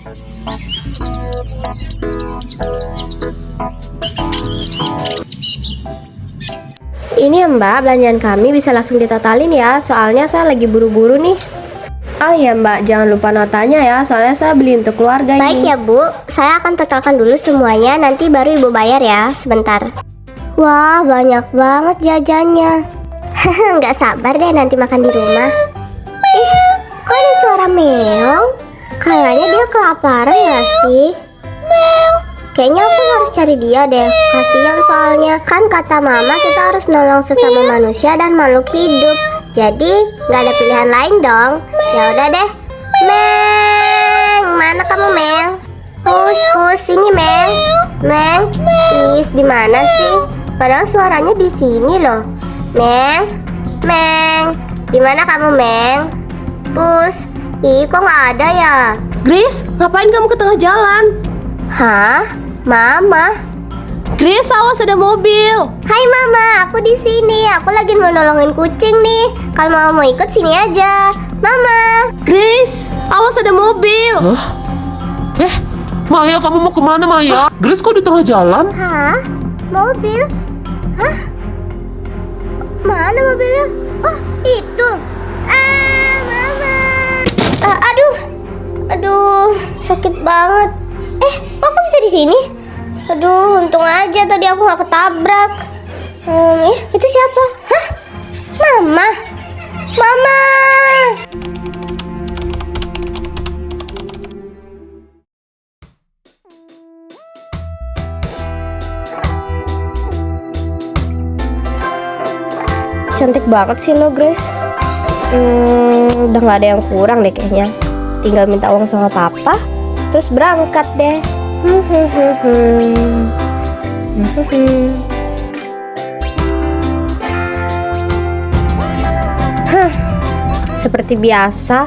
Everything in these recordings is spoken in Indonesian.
Ini ya Mbak, belanjaan kami bisa langsung ditotalin ya, soalnya saya lagi buru-buru nih. Oh iya Mbak, jangan lupa notanya ya, soalnya saya beli untuk keluarga ini. Baik ya Bu, saya akan totalkan dulu semuanya, nanti baru Ibu bayar ya, sebentar. Wah, banyak banget jajannya. Nggak sabar deh nanti makan di rumah. Kok ada suara meong? Kayaknya dia kelaparan nggak sih? Kayaknya aku harus cari dia deh. Kasihan soalnya. Kan kata mama kita harus nolong sesama manusia dan makhluk hidup. Jadi nggak ada pilihan lain dong. Ya udah deh. Meng, mana kamu Meng? Pus, sini Meng. Meng, di mana sih? Padahal suaranya di sini loh. Meng, di mana kamu Meng? Pus, kok nggak ada ya? Grace, ngapain kamu ke tengah jalan? Hah? Mama? Grace, awas ada mobil. Hai Mama, aku di sini. Aku lagi mau nolongin kucing nih. Kalau Mama mau ikut sini aja. Mama. Grace, awas ada mobil. Hah? Maya, kamu mau kemana Maya? Grace kok di tengah jalan? Hah? Mobil? Hah? Mana mobilnya? Oh, itu. Mama. Aduh, sakit banget. Kok aku bisa di sini? Aduh, untung aja tadi aku nggak ketabrak. Itu siapa? Hah? Mama. Cantik banget sih lo Grace. Udah gak ada yang kurang deh kayaknya. Tinggal minta uang sama papa, terus berangkat deh. Seperti biasa,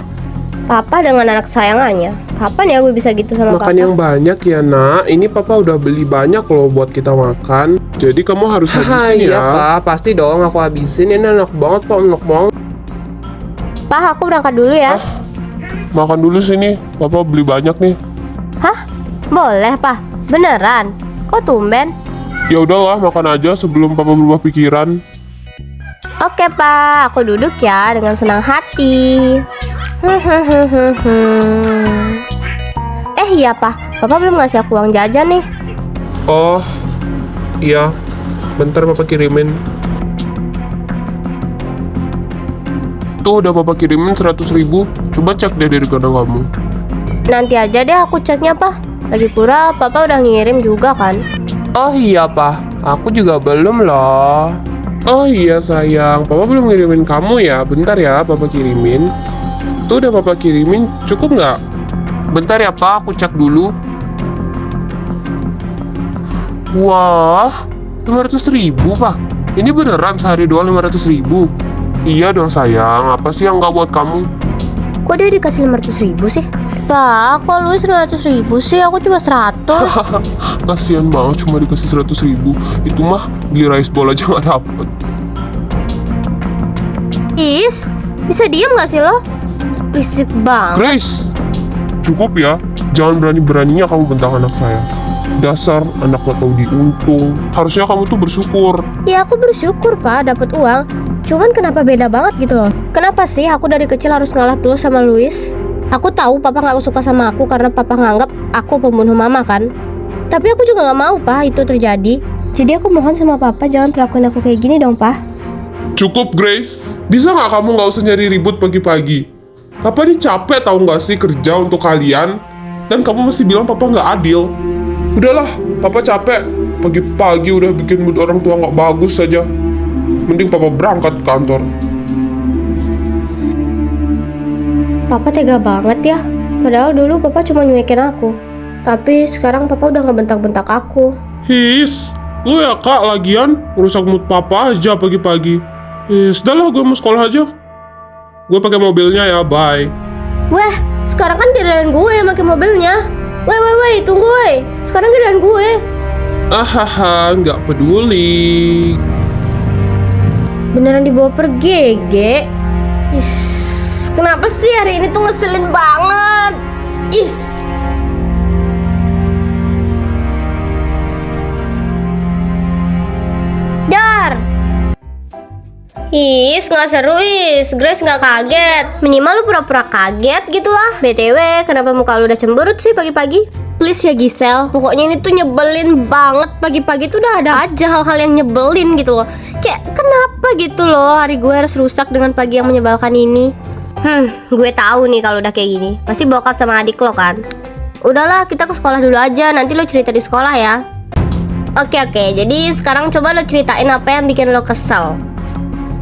papa dengan anak kesayangannya. Kapan ya gue bisa gitu sama Makan papa? yang banyak ya nak. Ini papa udah beli banyak loh buat kita makan. Jadi kamu harus habisin ya. Iya Pak, pasti dong aku habisin. Ini enak banget Pak, enak banget. Pak, aku berangkat dulu ya. Makan dulu sini. Papa beli banyak nih. Hah? Boleh Pak? Beneran? Kok tumben? Ya udahlah, makan aja sebelum papa berubah pikiran. Oke Pak, aku duduk ya dengan senang hati. Iya Pak, Papa belum ngasih aku uang jajan nih. Oh, iya. Bentar papa kirimin. Tuh udah papa kirimin 100.000. Coba cek deh dari kantong kamu. Nanti aja deh aku ceknya Pak. Lagi pula Papa udah ngirim juga kan. Oh iya Pak, aku juga belum loh. Oh iya sayang, papa belum ngirimin kamu ya. Bentar ya, papa kirimin. Tuh udah papa kirimin, cukup nggak? Bentar ya Pak, aku cek dulu. Wah, 500.000 pak. Ini beneran sehari doang 500.000? Iya dong sayang, apa sih yang nggak buat kamu? Kok dia dikasih 500.000 sih? Pak, kok Luis 500.000 sih? Aku cuma 100. Kasian banget cuma dikasih 100.000. Itu mah beli rice ball aja nggak dapet. Is, bisa diem gak sih lo? Berisik banget. Grace, cukup ya. Jangan berani-beraninya kamu bentang anak saya. Dasar anak gak tahu diuntung. Harusnya kamu tuh bersyukur. Ya aku bersyukur Pak dapat uang. Cuman kenapa beda banget gitu loh? Kenapa sih aku dari kecil harus ngalah terus sama Luis? Aku tahu Papa gak suka sama aku karena Papa nganggap aku pembunuh Mama kan. Tapi aku juga gak mau Pak itu terjadi. Jadi aku mohon sama Papa jangan perlakuin aku kayak gini dong Pak. Cukup Grace. Bisa gak kamu gak usah nyari ribut pagi-pagi? Papa ini capek tahu gak sih kerja untuk kalian. Dan kamu masih bilang Papa gak adil. Udahlah, Papa capek. Pagi-pagi udah bikin mood orang tua gak bagus saja. Mending Papa berangkat ke kantor. Papa tega banget ya. Padahal dulu Papa cuma nyuekin aku. Tapi sekarang Papa udah ngebentak-bentak aku. His, lu ya kak lagian merusak mood Papa aja pagi-pagi. Sudahlah gue mau sekolah aja. Gue pakai mobilnya ya, bye. Weh, sekarang kan giliran gue yang pakai mobilnya. Weh, tunggu weh. Sekarang giliran gue. Ahaha, nggak peduli. Beneran dibawa pergi, Ge. Is, kenapa sih hari ini tuh ngeselin banget? Is. Nggak seru Grace nggak kaget. Minimal lu pura-pura kaget gitu lah. BTW, kenapa muka lu udah cemberut sih pagi-pagi? Please ya Gisel, pokoknya ini tuh nyebelin banget. Pagi-pagi tuh udah ada aja hal-hal yang nyebelin gitu loh. Kayak kenapa gitu loh hari gue harus rusak dengan pagi yang menyebalkan ini. Gue tahu nih kalau udah kayak gini pasti bokap sama adik lo kan. Udahlah, kita ke sekolah dulu aja, nanti lo cerita di sekolah ya. Oke, jadi sekarang coba lo ceritain apa yang bikin lo kesel.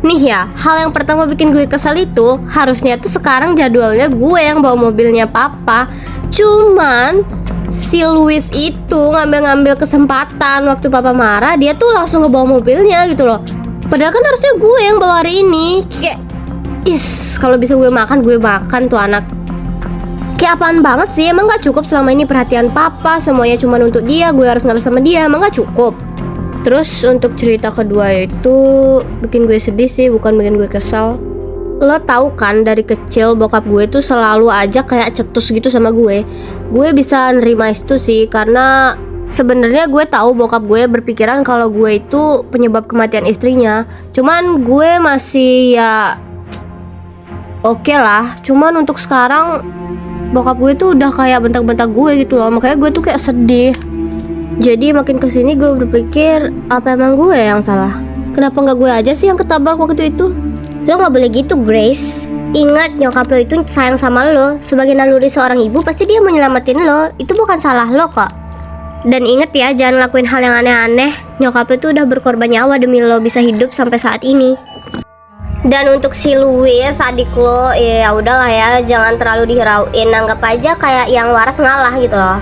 Nih ya, hal yang pertama bikin gue kesel itu harusnya tuh sekarang jadwalnya gue yang bawa mobilnya papa. Cuman si Louis itu ngambil kesempatan waktu papa marah, dia tuh langsung ngebawa mobilnya gitu loh. Padahal kan harusnya gue yang bawa hari ini. Kayak kalau bisa gue makan tuh anak. Kayak apaan banget sih, emang gak cukup selama ini perhatian papa, semuanya cuma untuk dia, gue harus ngalah sama dia, emang gak cukup. Terus untuk cerita kedua itu bikin gue sedih sih, bukan bikin gue kesel. Lo tahu kan dari kecil bokap gue tuh selalu aja kayak cetus gitu sama gue. Gue bisa nerima itu sih karena sebenarnya gue tahu bokap gue berpikiran kalau gue itu penyebab kematian istrinya. Cuman gue masih ya oke lah. Cuman untuk sekarang bokap gue tuh udah kayak bentak-bentak gue gitu loh. Makanya gue tuh kayak sedih. Jadi makin kesini gue berpikir, apa emang gue yang salah? Kenapa nggak gue aja sih yang ketabrak waktu itu? Lo gak boleh gitu, Grace. Ingat, nyokap lo itu sayang sama lo. Sebagai naluri seorang ibu, pasti dia mau nyelamatin lo. Itu bukan salah lo kok. Dan inget ya, jangan lakuin hal yang aneh-aneh. Nyokap lo tuh udah berkorban nyawa demi lo bisa hidup sampai saat ini. Dan untuk si Louis, adik lo, ya udahlah ya, jangan terlalu dihirauin. Anggap aja kayak yang waras ngalah gitu loh.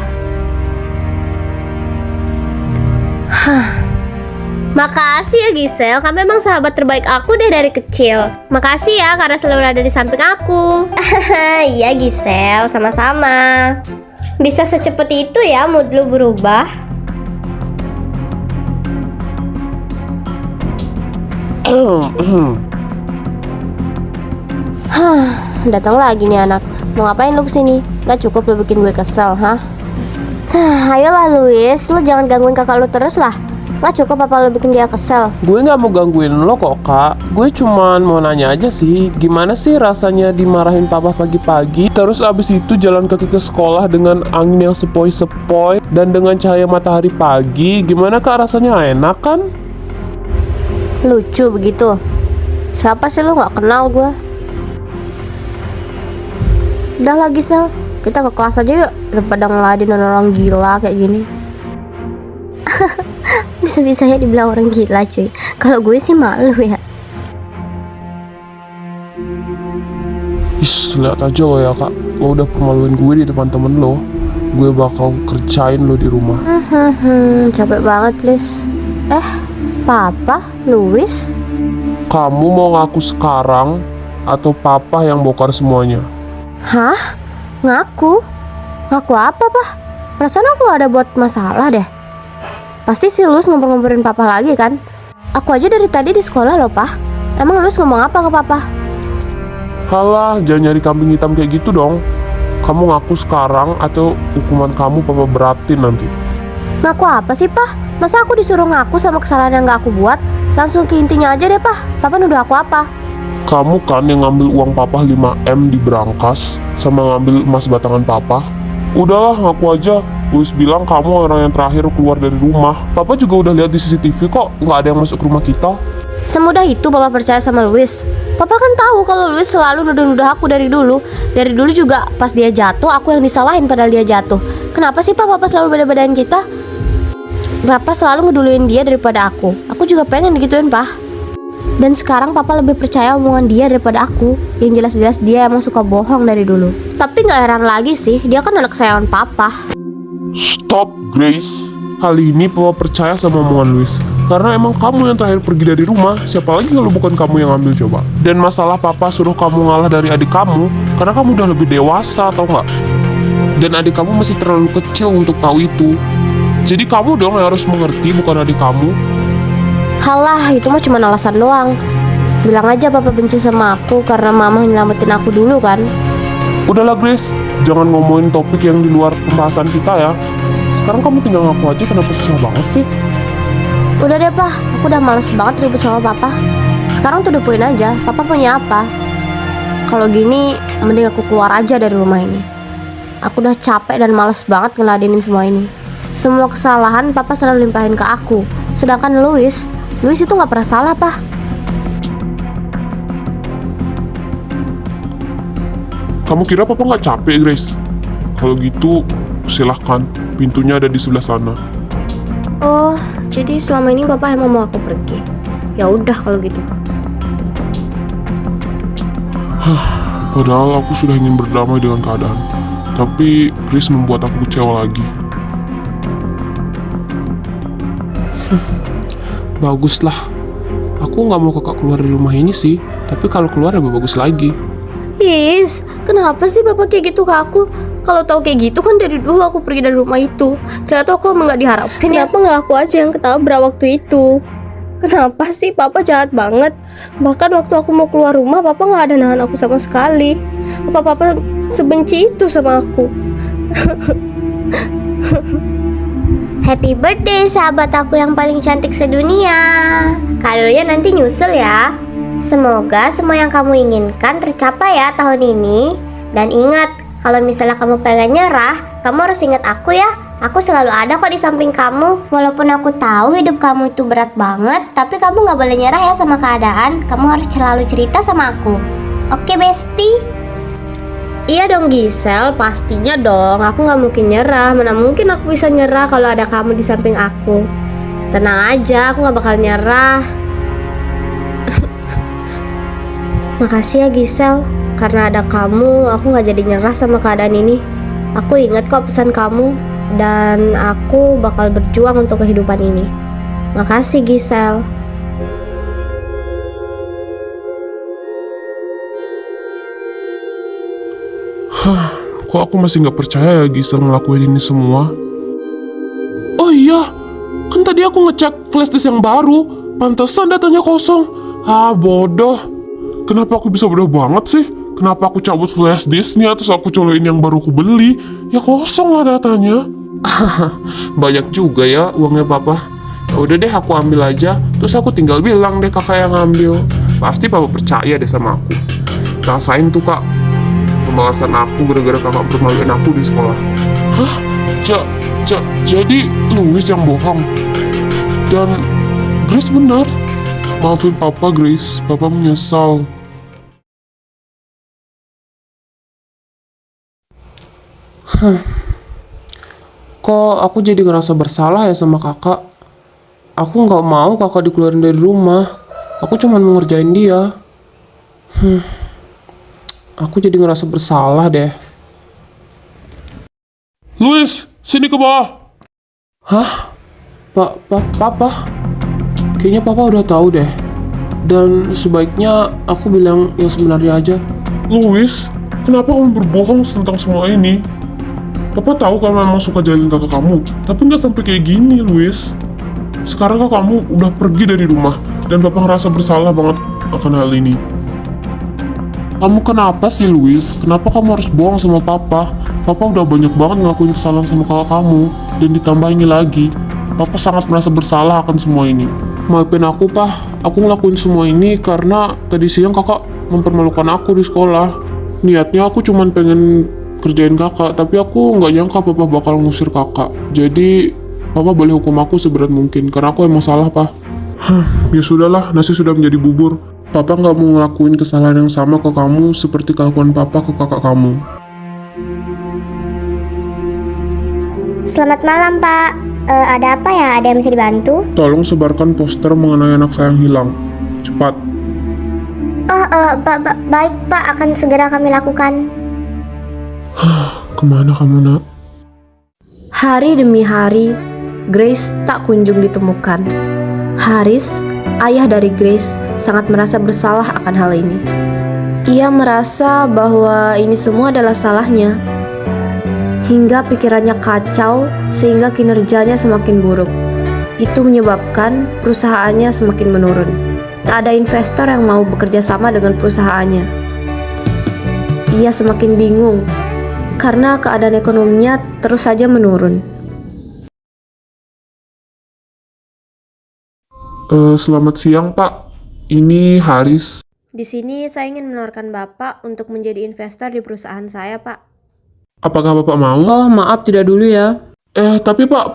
Makasih ya Gisel, kamu emang sahabat terbaik aku deh dari kecil. Makasih ya karena selalu ada di samping aku. Iya Gisel, sama-sama. Bisa secepat itu ya mood lu berubah. Datang lagi nih anak. Mau ngapain lu kesini? Gak cukup lu bikin gue kesel, hah? Ayolah Louis, lu jangan gangguin kakak lu terus lah. Gak cukup apa lu bikin dia kesel? Gue gak mau gangguin lo kok kak. Gue cuman mau nanya aja sih, gimana sih rasanya dimarahin papa pagi-pagi, terus abis itu jalan kaki ke sekolah dengan angin yang sepoi-sepoi dan dengan cahaya matahari pagi. Gimana kak rasanya, enak kan? Lucu begitu. Siapa sih lu, gak kenal gue. Udah lagi Sel, kita ke kelas aja yuk, daripada ngeladenin orang gila kayak gini. Bisa-bisanya dibilang orang gila cuy. Kalau gue sih malu ya. Lihat aja lo ya kak, lo udah permaluin gue di depan temen lo. Gue bakal kerjain lo di rumah. Capek banget please. Papa, Louis? Kamu mau ngaku sekarang atau papa yang bongkar semuanya? Hah? Ngaku? Ngaku apa, Pak? Perasaan aku gak ada buat masalah deh. Pasti si Lus ngompor-ngomporin papa lagi kan? Aku aja dari tadi di sekolah loh, Pak. Emang Lus ngomong apa ke papa? Halah, jangan nyari kambing hitam kayak gitu dong. Kamu ngaku sekarang atau hukuman kamu papa beratin nanti. Ngaku apa sih, Pak? Masa aku disuruh ngaku sama kesalahan yang gak aku buat? Langsung ke intinya aja deh, Pak. Papa nuduh aku apa? Kamu kan yang ngambil uang papa 5M di berangkas sama ngambil emas batangan papa. Udahlah, ngaku aja. Louis bilang kamu orang yang terakhir keluar dari rumah. Papa juga udah lihat di CCTV kok, nggak ada yang masuk ke rumah kita. Semudah itu Papa percaya sama Louis. Papa kan tahu kalau Louis selalu nuduh-nuduh aku dari dulu. Dari dulu juga pas dia jatuh, aku yang disalahin padahal dia jatuh. Kenapa sih Papa selalu beda-bedain kita? Papa selalu ngeduluin dia daripada aku. Aku juga pengen digituin, Pak. Dan sekarang Papa lebih percaya omongan dia daripada aku. Yang jelas-jelas dia emang suka bohong dari dulu. Tapi gak heran lagi sih, dia kan anak kesayangan Papa. Stop, Grace. Kali ini Papa percaya sama omongan Louis. Karena emang kamu yang terakhir pergi dari rumah. Siapa lagi kalau bukan kamu yang ambil coba. Dan masalah Papa suruh kamu ngalah dari adik kamu karena kamu udah lebih dewasa, tau gak? Dan adik kamu masih terlalu kecil untuk tahu itu. Jadi kamu dong yang harus mengerti, bukan adik kamu. Halah, itu mah cuma alasan doang. Bilang aja Papa benci sama aku karena Mama nyelamatin aku dulu kan. Udahlah Grace, jangan ngomongin topik yang di luar pembahasan kita ya. Sekarang kamu tinggal ngaku aja, kenapa susah banget sih? Udah deh, Pak. Aku udah males banget ribut sama Papa. Sekarang tuh the point aja, papa punya apa? Kalau gini, mending aku keluar aja dari rumah ini. Aku udah capek dan males banget ngeladenin semua ini. Semua kesalahan papa selalu limpahin ke aku. Sedangkan Louis itu gak pernah salah, Pak. Kamu kira papa nggak capek, Grace? Kalau gitu, silahkan. Pintunya ada di sebelah sana. Oh, jadi selama ini papa emang mau aku pergi. Ya udah kalau gitu. Padahal aku sudah ingin berdamai dengan keadaan. Tapi Grace membuat aku kecewa lagi. Baguslah. Aku nggak mau kakak keluar dari rumah ini sih. Tapi kalau keluar lebih bagus lagi. Is, kenapa sih papa kayak gitu ke aku? Kalau tahu kayak gitu kan dari dulu aku pergi dari rumah itu. Ternyata aku emang gak diharapkan. Kenapa nggak aku aja yang ketabrak waktu itu? Kenapa sih papa jahat banget? Bahkan waktu aku mau keluar rumah, papa gak ada nahan aku sama sekali. Apa papa sebenci itu sama aku? Happy birthday sahabat aku yang paling cantik sedunia. Kadonya nanti nyusul ya. Semoga semua yang kamu inginkan tercapai ya tahun ini. Dan ingat, kalau misalnya kamu pengen nyerah, kamu harus ingat aku ya. Aku selalu ada kok di samping kamu. Walaupun aku tahu hidup kamu itu berat banget, tapi kamu gak boleh nyerah ya sama keadaan. Kamu harus selalu cerita sama aku. Oke, bestie? Iya dong Gisel, pastinya dong. Aku gak mungkin nyerah. Mana mungkin aku bisa nyerah kalau ada kamu di samping aku. Tenang aja, aku gak bakal nyerah. Makasih ya Gisel. Karena ada kamu, aku gak jadi nyerah sama keadaan ini. Aku ingat kok pesan kamu. Dan aku bakal berjuang untuk kehidupan ini. Makasih Gisel. Kok aku masih nggak percaya ya Gisel ngelakuin ini semua? Oh iya, kan tadi aku ngecek flash disk yang baru. Pantesan datanya kosong. Ah, bodoh. Kenapa aku bisa bodoh banget sih? Kenapa aku cabut flash disknya terus aku colokin yang baru aku beli? Ya kosong lah datanya. Banyak juga ya uangnya papa. Ya udah deh, aku ambil aja. Terus aku tinggal bilang deh kakak yang ngambil. Pasti papa percaya deh sama aku. Rasain tuh kak, pembalasan aku gara-gara kakak permaluin aku di sekolah. Hah? Jadi Louis yang bohong? Dan Grace benar? Maafin papa, Grace. Papa menyesal. Kok aku jadi ngerasa bersalah ya sama kakak? Aku nggak mau kakak dikeluarin dari rumah. Aku cuma mau ngerjain dia. Aku jadi ngerasa bersalah deh. Louis, sini ke bawah. Hah? Papa? Kayaknya papa udah tahu deh. Dan sebaiknya aku bilang yang sebenarnya aja. Louis, kenapa kamu berbohong tentang semua ini? Papa tahu kamu memang suka jahilin kakak kamu, tapi nggak sampai kayak gini, Louis. Sekarang kamu udah pergi dari rumah, dan papa ngerasa bersalah banget akan hal ini. Kamu kenapa sih, Louis? Kenapa kamu harus bohong sama papa? Papa udah banyak banget ngelakuin kesalahan sama kakak kamu, dan ditambah ini lagi. Papa sangat merasa bersalah akan semua ini. Maafin aku, Pak. Aku ngelakuin semua ini karena tadi siang kakak mempermalukan aku di sekolah. Niatnya aku cuman pengen kerjain kakak, tapi aku nggak nyangka papa bakal ngusir kakak. Jadi papa boleh hukum aku seberat mungkin karena aku emang salah, Pak. Ya sudahlah, nasi sudah menjadi bubur. Papa nggak mau ngelakuin kesalahan yang sama ke kamu seperti kelakuan papa ke kakak kamu. Selamat malam, Pak. Ada apa ya? Ada yang bisa dibantu? Tolong sebarkan poster mengenai anak saya yang hilang. Cepat. Baik, Pak. Akan segera kami lakukan. Kemana kamu, nak? Hari demi hari, Grace tak kunjung ditemukan. Haris, ayah dari Grace, sangat merasa bersalah akan hal ini. Ia merasa bahwa ini semua adalah salahnya. Hingga pikirannya kacau sehingga kinerjanya semakin buruk. Itu menyebabkan perusahaannya semakin menurun. Tak ada investor yang mau bekerja sama dengan perusahaannya. Ia semakin bingung karena keadaan ekonominya terus saja menurun. Selamat siang, Pak. ini Haris. Di sini saya ingin menawarkan Bapak untuk menjadi investor di perusahaan saya, Pak. Apakah Bapak mau? Oh, maaf tidak dulu ya. Tapi Pak,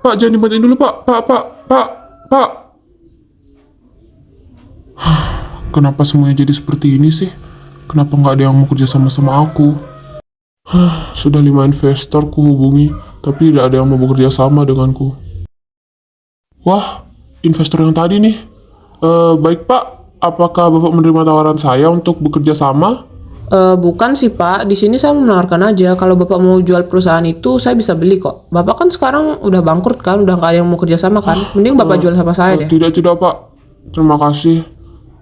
jangan dimatiin dulu, Pak. Pak. Kenapa semuanya jadi seperti ini sih? Kenapa nggak ada yang mau kerja sama aku? Sudah 5 investor ku hubungi, tapi tidak ada yang mau bekerja sama denganku. Wah, investor yang tadi nih. Baik Pak, apakah Bapak menerima tawaran saya untuk bekerja sama? Bukan sih Pak, di sini saya menawarkan aja kalau Bapak mau jual perusahaan itu saya bisa beli kok. Bapak kan sekarang udah bangkrut kan, udah nggak ada yang mau kerja sama kan. Mending Bapak jual sama saya deh. Tidak Pak. Terima kasih.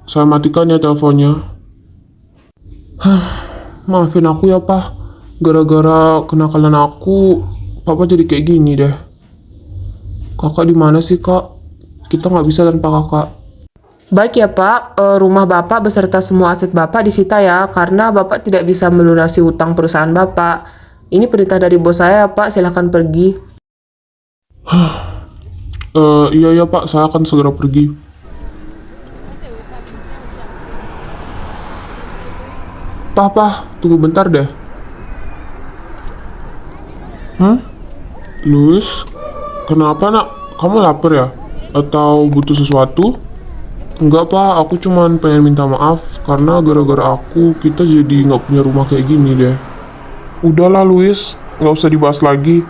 Saya matikan ya teleponnya. Maafin aku ya Pak. Gara-gara kenakalan aku, Papa jadi kayak gini deh. Kakak di mana sih Kak? Kita nggak bisa tanpa Kakak. Baik ya Pak, rumah Bapak beserta semua aset Bapak disita ya, karena Bapak tidak bisa melunasi utang perusahaan Bapak. Ini perintah dari bos saya Pak, silahkan pergi. Iya Pak, saya akan segera pergi. Papa, tunggu bentar deh. Luis, kenapa nak? Kamu lapar ya? Atau butuh sesuatu? Enggak Pak, aku cuman pengen minta maaf karena gara-gara aku kita jadi nggak punya rumah kayak gini deh. Udahlah Luis, nggak usah dibahas lagi.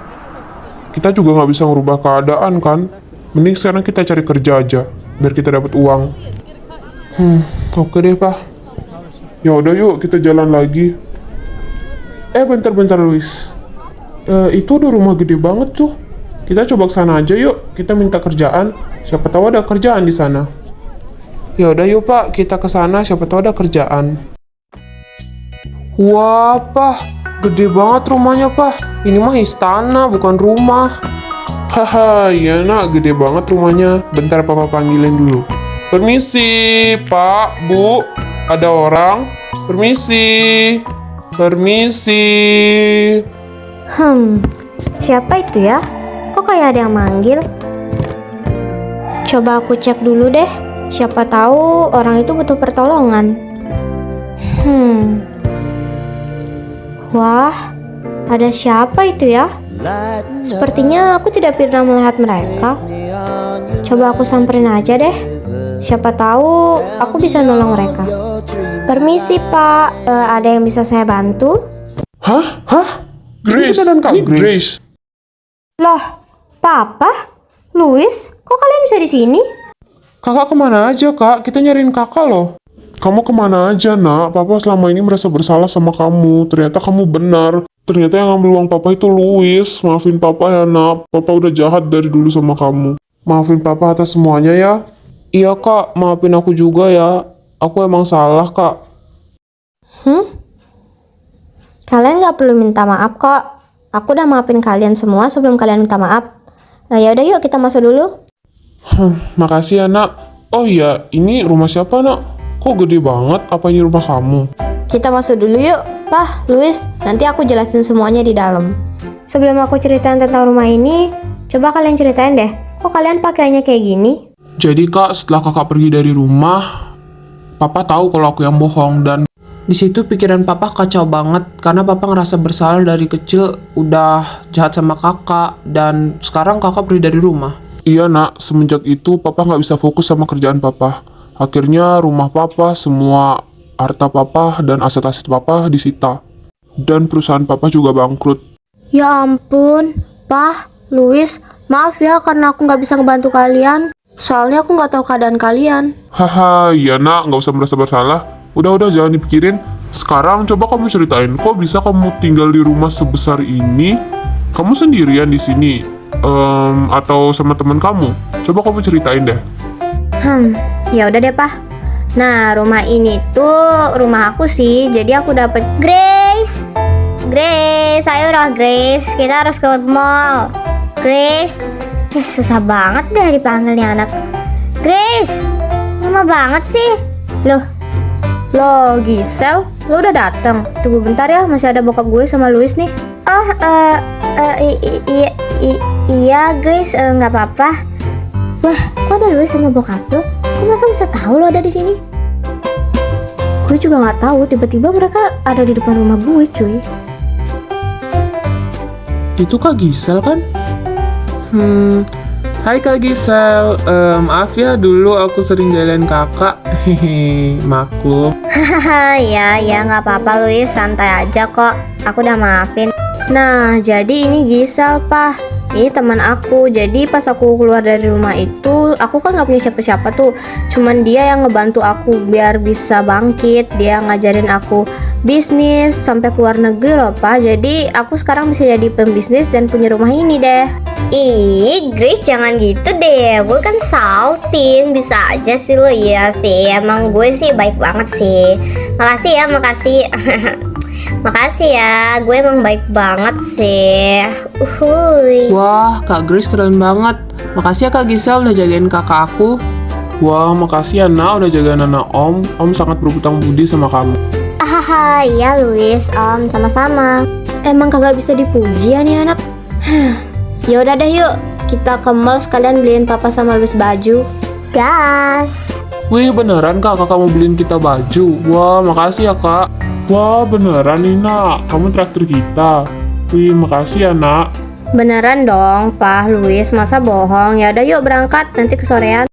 Kita juga nggak bisa ngerubah keadaan kan. Mending sekarang kita cari kerja aja, biar kita dapat uang. Oke deh Pak. Ya udah yuk kita jalan lagi. Bentar Luis. Itu udah rumah gede banget tuh. Kita coba ke sana aja yuk. Kita minta kerjaan. Siapa tahu ada kerjaan di sana. Ya udah yuk Pak, kita ke sana. Siapa tahu ada kerjaan. Wah Pak, gede banget rumahnya Pak. Ini mah istana, bukan rumah. Haha, iya nak, gede banget rumahnya. Bentar Papa panggilin dulu. Permisi, Pak, Bu. Ada orang? Permisi. Siapa itu ya? Kok kayak ada yang manggil? Coba aku cek dulu deh. Siapa tahu orang itu butuh pertolongan. Wah, ada siapa itu ya? Sepertinya aku tidak pernah melihat mereka. Coba aku samperin aja deh. Siapa tahu aku bisa nolong mereka. Permisi Pak, ada yang bisa saya bantu? Hah? Grace, ini Grace. Loh, Papa? Louis, kok kalian bisa di sini? Kakak kemana aja kak? Kita nyariin kakak loh. Kamu kemana aja nak? Papa selama ini merasa bersalah sama kamu. Ternyata kamu benar. Ternyata yang ngambil uang papa itu Louis. Maafin papa ya nak. Papa udah jahat dari dulu sama kamu. Maafin papa atas semuanya ya. Iya kak, maafin aku juga ya. Aku emang salah kak. Kalian gak perlu minta maaf kok. Aku udah maafin kalian semua sebelum kalian minta maaf. Ya udah yuk kita masuk dulu. Makasih ya nak. Oh iya, ini rumah siapa nak? Kok gede banget? Apa ini rumah kamu? Kita masuk dulu yuk. Pak, Louis, nanti aku jelasin semuanya di dalam. Sebelum aku ceritain tentang rumah ini, coba kalian ceritain deh. Kok kalian pakaiannya kayak gini? Jadi kak, setelah kakak pergi dari rumah, papa tahu kalau aku yang bohong dan Di situ pikiran Papa kacau banget karena Papa ngerasa bersalah dari kecil udah jahat sama kakak dan sekarang kakak pergi dari rumah. iya nak, semenjak itu papa nggak bisa fokus sama kerjaan papa. Akhirnya rumah papa, semua harta papa dan aset-aset papa disita. Dan perusahaan papa juga bangkrut. Ya ampun, Pak, Louis, maaf ya karena aku nggak bisa ngebantu kalian. Soalnya aku nggak tahu keadaan kalian. Haha, iya nak, nggak usah merasa bersalah. Udah jangan dipikirin. Sekarang coba kamu ceritain, kok bisa kamu tinggal di rumah sebesar ini? Kamu sendirian di sini? Atau sama teman kamu? Coba kamu ceritain deh. Ya udah deh, Pak. Nah, rumah ini tuh rumah aku sih. Jadi aku dapet Grace, ayo Grace, kita harus ke mall. Grace, susah banget deh dipanggilnya anak. Grace, lama banget sih. Loh, Gisel, lo udah datang. Tunggu bentar ya, masih ada bokap gue sama Louis nih. Iya Grace, nggak apa-apa. Wah, kok ada Louis sama bokap lo? Kok mereka bisa tahu lo ada di sini? Gue juga nggak tahu. Tiba-tiba mereka ada di depan rumah gue, cuy. Itu Kak Gisel kan? Hai Kak Gisel, maaf ya dulu aku sering jalanin kakak. Hehe, maklum. Hahaha, ya nggak apa-apa Luis, santai aja kok. Aku udah maafin. Nah, jadi ini Gisel, Pak. Ini teman aku. Jadi pas aku keluar dari rumah itu, aku kan nggak punya siapa-siapa tuh. Cuman dia yang ngebantu aku biar bisa bangkit. Dia ngajarin aku bisnis sampai keluar negeri loh, Pak. Jadi aku sekarang bisa jadi pembisnis dan punya rumah ini deh. Ih, Grace jangan gitu deh. Gue kan salting, bisa aja sih lo. Iya sih, emang gue sih baik banget sih. Makasih ya, makasih. Makasih ya, gue emang baik banget sih. Uhuy. Wah, Kak Grace keren banget. Makasih ya Kak Gisel udah jagain kakak aku. Wah, makasih ya Nak udah jaga anak Om. Om sangat berhutang budi sama kamu. Hahaha, iya Luis, sama-sama. Emang kagak bisa dipuji ya nih anak. Ya udah deh yuk, kita ke mall sekalian beliin papa sama Luis baju. Gas. Wih, beneran Kak, kakak mau beliin kita baju. Wah, makasih ya Kak. Wah, beneran nih, Nak. Kamu traktir kita. Wih, makasih ya, Nak. Beneran dong, Pak Luis, masa bohong? Ya udah yuk berangkat, nanti kesorean.